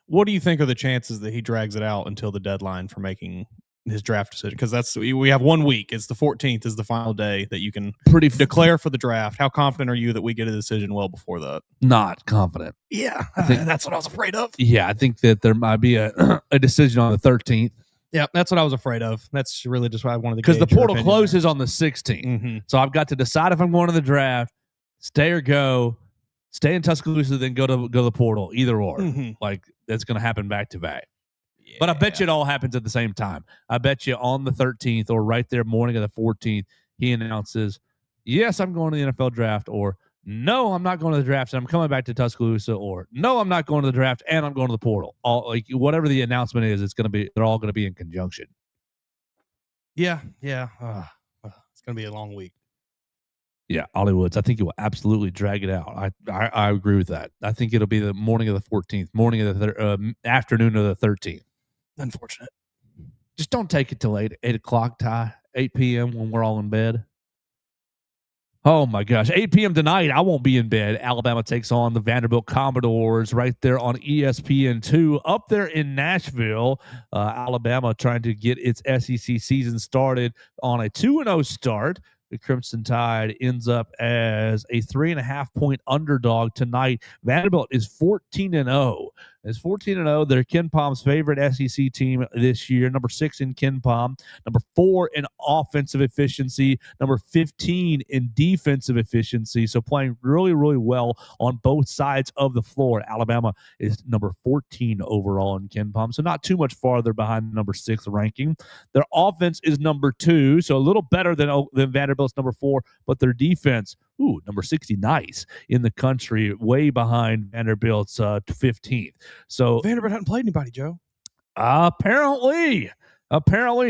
What do you think are the chances that he drags it out until the deadline for making his draft decision? Because we have 1 week. It's the 14th is the final day that you can declare for the draft. How confident are you that we get a decision well before that? Not confident. Yeah, I think that's what I was afraid of. Yeah, I think that there might be a decision on the 13th. Yeah, that's what I was afraid of. That's really just what I wanted to. Because the portal closes on the 16th. Mm-hmm. So I've got to decide if I'm going to the draft, stay or go, stay in Tuscaloosa, then go to the portal, either or. Mm-hmm. Like, that's going to happen back to back. Yeah. But I bet you it all happens at the same time. I bet you on the 13th or right there morning of the 14th, he announces, yes, I'm going to the NFL draft, or no, I'm not going to the draft and I'm coming back to Tuscaloosa, or no, I'm not going to the draft and I'm going to the portal. All, like, whatever the announcement is, they're all going to be in conjunction. Yeah. It's going to be a long week. Yeah, Ollie Woods. I think it will absolutely drag it out. I agree with that. I think it'll be the morning of the 14th, morning of the afternoon of the 13th. Unfortunate. Just don't take it till 8 o'clock, Ty. 8 p.m. when we're all in bed. Oh, my gosh. 8 p.m. tonight, I won't be in bed. Alabama takes on the Vanderbilt Commodores right there on ESPN2 up there in Nashville. Alabama trying to get its SEC season started on a 2-0 start. The Crimson Tide ends up as a 3.5-point underdog tonight. Vanderbilt is 14-0. It's 14-0. They're Ken Palm's favorite SEC team this year. Number 6 in Ken Palm. Number 4 in offensive efficiency. Number 15 in defensive efficiency. So playing really, really well on both sides of the floor. Alabama is number 14 overall in Ken Palm. So not too much farther behind the number 6 ranking. Their offense is number 2. So a little better than Vanderbilt's number 4. But their defense, number 60, nice in the country, way behind Vanderbilt's 15th. So Vanderbilt hadn't played anybody, Joe. Apparently,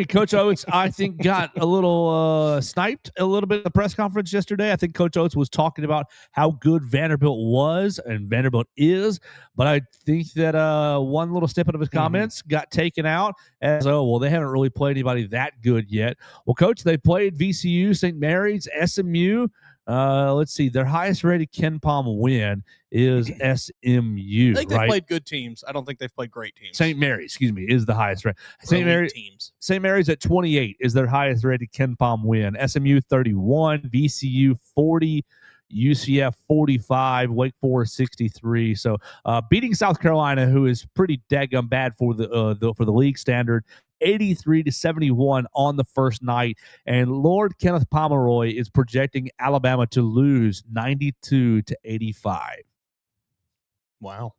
Coach Oates, I think, got a little sniped a little bit at the press conference yesterday. I think Coach Oates was talking about how good Vanderbilt was and Vanderbilt is, but I think that one little snippet of his comments got taken out as, they haven't really played anybody that good yet. Well, Coach, they played VCU, St. Mary's, SMU. Let's see. Their highest rated Ken Palm win is SMU. I think they've played good teams. I don't think they've played great teams. St. Mary's, is the highest rated. St. Mary's at 28 is their highest rated Ken Palm win. SMU 31, VCU 40, UCF 45, Wake Forest 63. So beating South Carolina, who is pretty daggum bad for the league standard, 83-71 on the first night. And Lord Kenneth Pomeroy is projecting Alabama to lose 92-85. Wow.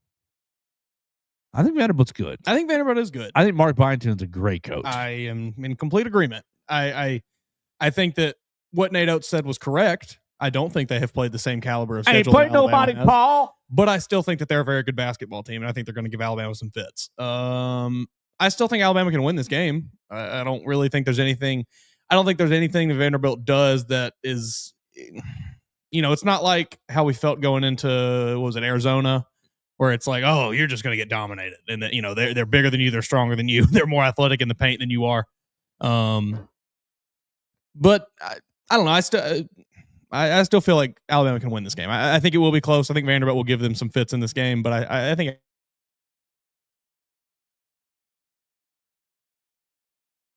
I think Vanderbilt's good. I think Vanderbilt is good. I think Mark Byington's a great coach. I am in complete agreement. I think that what Nate Oates said was correct. I don't think they have played the same caliber of schedule. Ain't played nobody, Paul. But I still think that they're a very good basketball team, and I think they're going to give Alabama some fits. I still think Alabama can win this game. I don't really think there's anything. I don't think there's anything that Vanderbilt does that is, it's not like how we felt going into, Arizona, where it's like, oh, you're just going to get dominated, and that they're bigger than you, they're stronger than you, they're more athletic in the paint than you are. But I don't know. I still feel like Alabama can win this game. I think it will be close. I think Vanderbilt will give them some fits in this game, but I think.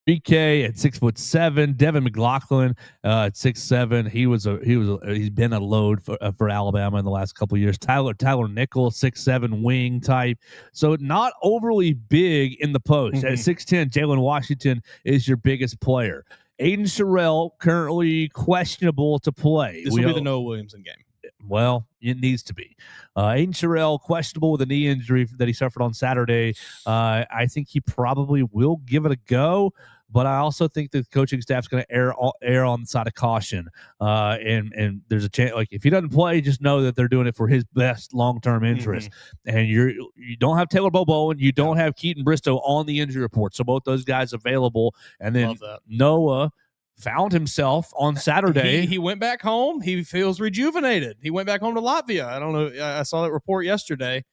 BK at 6'7", Devin McLaughlin at 6'7". He's been a load for Alabama in the last couple of years. Tyler Nichols, 6'7", wing type, so not overly big in the post. At 6'10", Jalen Washington is your biggest player. Aiden Sherrill currently questionable to play. This will be the Noah Williamson game. Well, it needs to be. Aiden Sherrill, questionable with a knee injury that he suffered on Saturday. I think he probably will give it a go, but I also think the coaching staff's going to err on the side of caution. And there's a chance, like, if he doesn't play, just know that they're doing it for his best long-term interest. And you don't have Taylor Bobo and you don't have Keaton Bristow on the injury report, so both those guys available. And then Noah found himself on Saturday. He went back home. He feels rejuvenated. He went back home to Latvia. I don't know. I saw that report yesterday.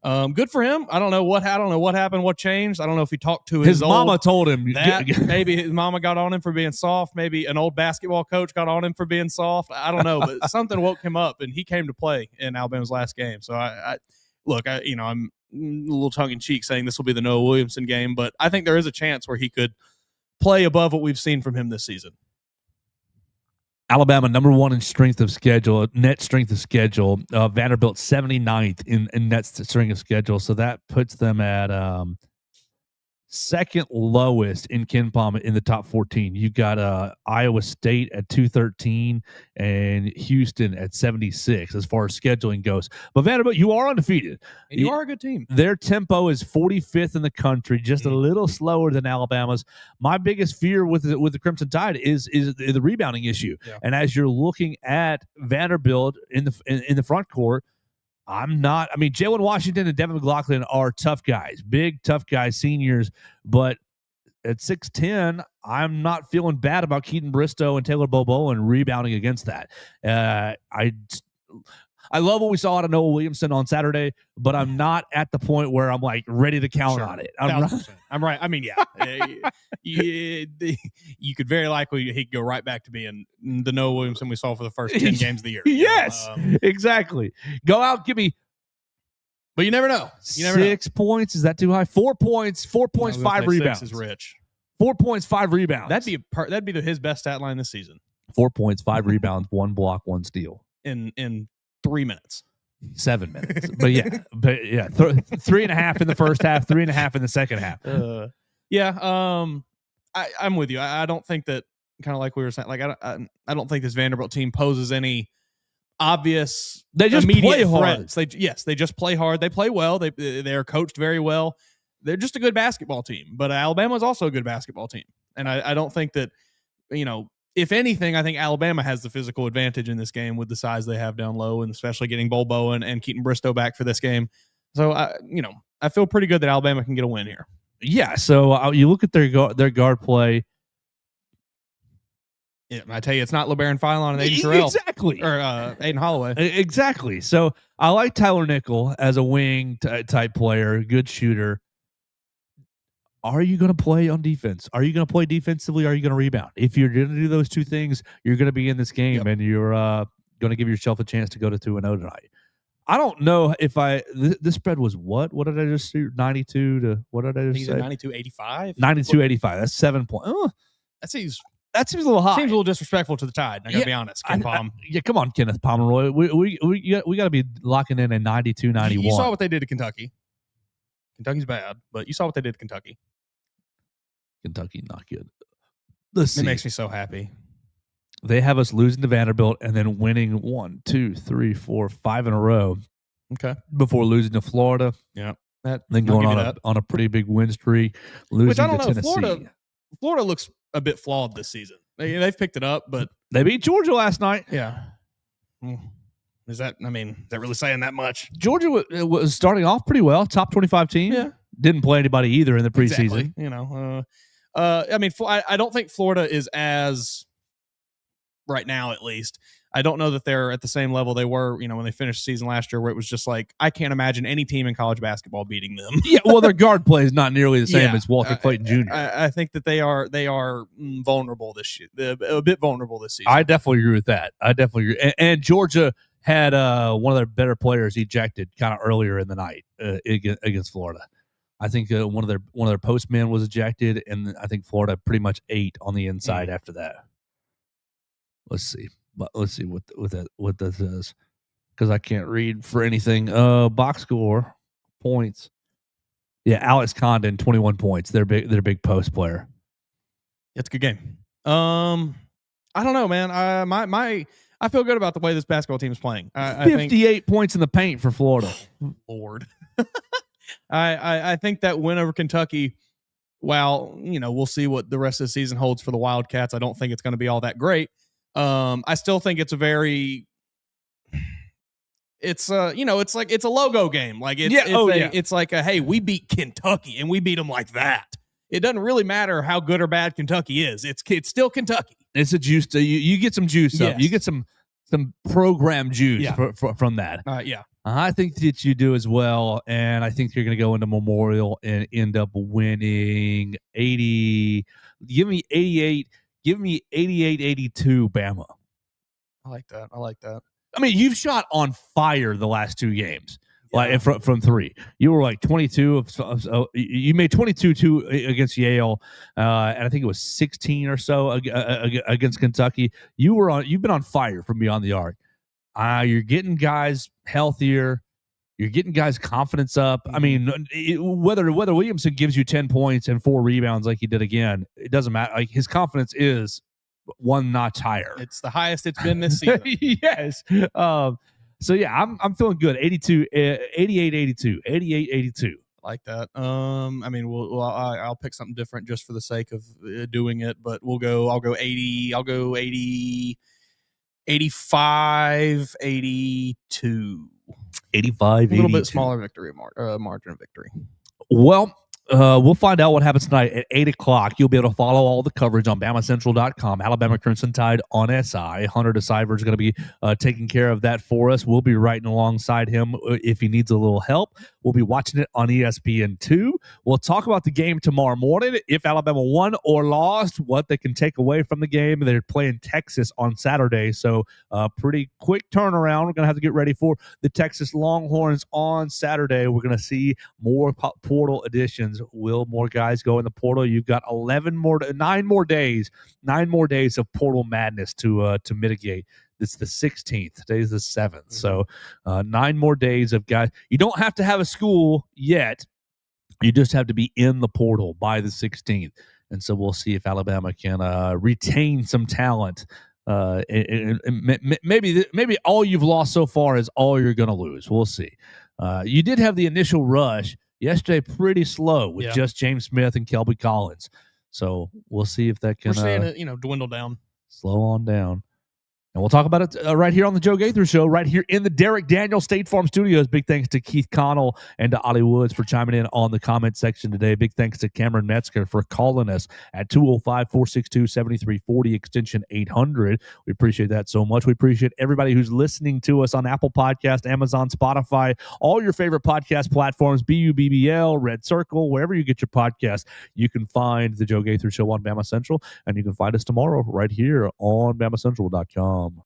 Good for him. I don't know what happened, what changed. I don't know if he talked to his mama told him that. Maybe his mama got on him for being soft. Maybe an old basketball coach got on him for being soft. I don't know, but something woke him up, and he came to play in Alabama's last game. So I'm a little tongue in cheek saying this will be the Noah Williamson game, but I think there is a chance where he could play above what we've seen from him this season. Alabama number 1 in strength of schedule, net strength of schedule. Vanderbilt 79th in net strength of schedule. So that puts them at second lowest in KenPom in the top 14. You got Iowa State at 213 and Houston at 76 as far as scheduling goes. But Vanderbilt, you are undefeated. And you are a good team. Their tempo is 45th in the country, just a little slower than Alabama's. My biggest fear with the Crimson Tide is the rebounding issue. Yeah. And as you're looking at Vanderbilt in the front court, Jalen Washington and Devin McLaughlin are tough guys, big, tough guys, seniors. But at 6'10", I'm not feeling bad about Keaton Bristow and Taylor Bobo and rebounding against that. I love what we saw out of Noah Williamson on Saturday, but I'm not at the point where I'm like ready to count on it. I'm right. I mean, yeah. You could very likely he'd go right back to being the Noah Williamson we saw for the first 10 games of the year. Yes, exactly. Go out, give me. But you never know. 6 points. Is that too high? 4 points. 4 points, 5 rebounds. 6 is rich. 4 points, 5 rebounds. That'd be his best stat line this season. 4 points, 5 rebounds, 1 block, 1 steal. In 3 minutes. 7 minutes. But yeah. 3.5 in the first half, 3.5 in the second half. I'm with you. I don't think that, kind of like we were saying, like I don't think this Vanderbilt team poses any obvious they just play hard. They just play hard. They play well. They are coached very well. They're just a good basketball team. But Alabama is also a good basketball team. And I don't think that, if anything, I think Alabama has the physical advantage in this game with the size they have down low, and especially getting Bobo and Keaton Bristow back for this game. So I feel pretty good that Alabama can get a win here. Yeah. So you look at their guard play. Yeah, I tell you, it's not LeBaron Philon and Aiden Terrell. Exactly. Or Aiden Holloway. Exactly. So I like Tyler Nickel as a wing type player, good shooter. Are you going to play on defense? Are you going to play defensively? Are you going to rebound? If you're going to do those two things, you're going to be in this game, and you're going to give yourself a chance to go to 2-0 tonight. I don't know if this spread was what? What did I just do? 92 to what did I just say? 92-85? 92-85. That's 7 points. That seems a little high. Seems a little disrespectful to the Tide. I got to be honest, Ken Palm. Yeah, come on, Kenneth Pomeroy. We got to be locking in at 92-91. You saw what they did to Kentucky. Kentucky's bad, but you saw what they did to Kentucky. Kentucky, not good. Let's see. It makes me so happy. They have us losing to Vanderbilt and then winning 1, 2, 3, 4, 5 in a row. Okay. Before losing to Florida. Yeah. Then going on a pretty big win streak, losing to Tennessee. Florida looks a bit flawed this season. They've picked it up, but they beat Georgia last night. Yeah. Is that really saying that much? Georgia was starting off pretty well, top 25 team. Yeah. Didn't play anybody either in the preseason. Exactly. I don't think Florida is as, right now at least, I don't know that they're at the same level they were, when they finished the season last year, where it was just like, I can't imagine any team in college basketball beating them. Yeah, well, their guard play is not nearly the same as Walter Clayton Jr. I think that they are vulnerable this year, a bit vulnerable this season. I definitely agree with that. I definitely agree. And Georgia had one of their better players ejected kind of earlier in the night against Florida. I think one of their postmen was ejected, and I think Florida pretty much ate on the inside after that. Let's see what that says, because I can't read for anything. Box score points. Yeah, Alex Condon 21 points. They're big post player. It's a good game. I don't know, man. I feel good about the way this basketball team is playing. 58 points in the paint for Florida. Lord. I think that win over Kentucky while, we'll see what the rest of the season holds for the Wildcats. I don't think it's going to be all that great. I still think it's a very, it's it's a logo game. Like it's like hey, we beat Kentucky and we beat them like that. It doesn't really matter how good or bad Kentucky is. It's still Kentucky. It's a juice. You get some juice up. You get some program juice from that. I think that you do as well, and I think you're going to go into Memorial and end up winning 80. Give me 88. Give me 88-82, Bama. I like that. I mean, you've shot on fire the last two games. Like from three, you were like 22. You made 22 against Yale, and I think it was 16 or so against Kentucky. You've been on fire from beyond the arc. You're getting guys healthier. You're getting guys' confidence up. I mean, whether Williamson gives you 10 points and 4 rebounds like he did again, it doesn't matter. Like his confidence is one notch higher. It's the highest it's been this season. Yes. So yeah, I'm feeling good. 88-82. Like that. I mean, I'll pick something different just for the sake of doing it, but I'll go 80. I'll go 80, 85, 82. 85, a little bit smaller victory margin of victory. Well, we'll find out what happens tonight at 8 o'clock. You'll be able to follow all the coverage on BamaCentral.com. Alabama Crimson Tide on SI. Hunter DeCiver is going to be taking care of that for us. We'll be writing alongside him if he needs a little help. We'll be watching it on ESPN2. We'll talk about the game tomorrow morning. If Alabama won or lost, what they can take away from the game. They're playing Texas on Saturday, so pretty quick turnaround. We're going to have to get ready for the Texas Longhorns on Saturday. We're going to see more portal additions. Will more guys go in the portal? You've got 9 more days of portal madness to mitigate. It's the 16th. Today's the 7th. So 9 more days of guys. You don't have to have a school yet. You just have to be in the portal by the 16th. And so we'll see if Alabama can retain some talent. And maybe all you've lost so far is all you're going to lose. We'll see. You did have the initial rush yesterday, pretty slow with just James Smith and Kelby Collins. So we'll see if that can. We're seeing it, dwindle down. Slow on down. And we'll talk about it right here on the Joe Gaither Show, right here in the Derek Daniel State Farm Studios. Big thanks to Keith Connell and to Ollie Woods for chiming in on the comment section today. Big thanks to Cameron Metzger for calling us at 205-462-7340, extension 800. We appreciate that so much. We appreciate everybody who's listening to us on Apple Podcast, Amazon, Spotify, all your favorite podcast platforms, BUBBL, Red Circle, wherever you get your podcast. You can find the Joe Gaither Show on Bama Central, and you can find us tomorrow right here on BamaCentral.com.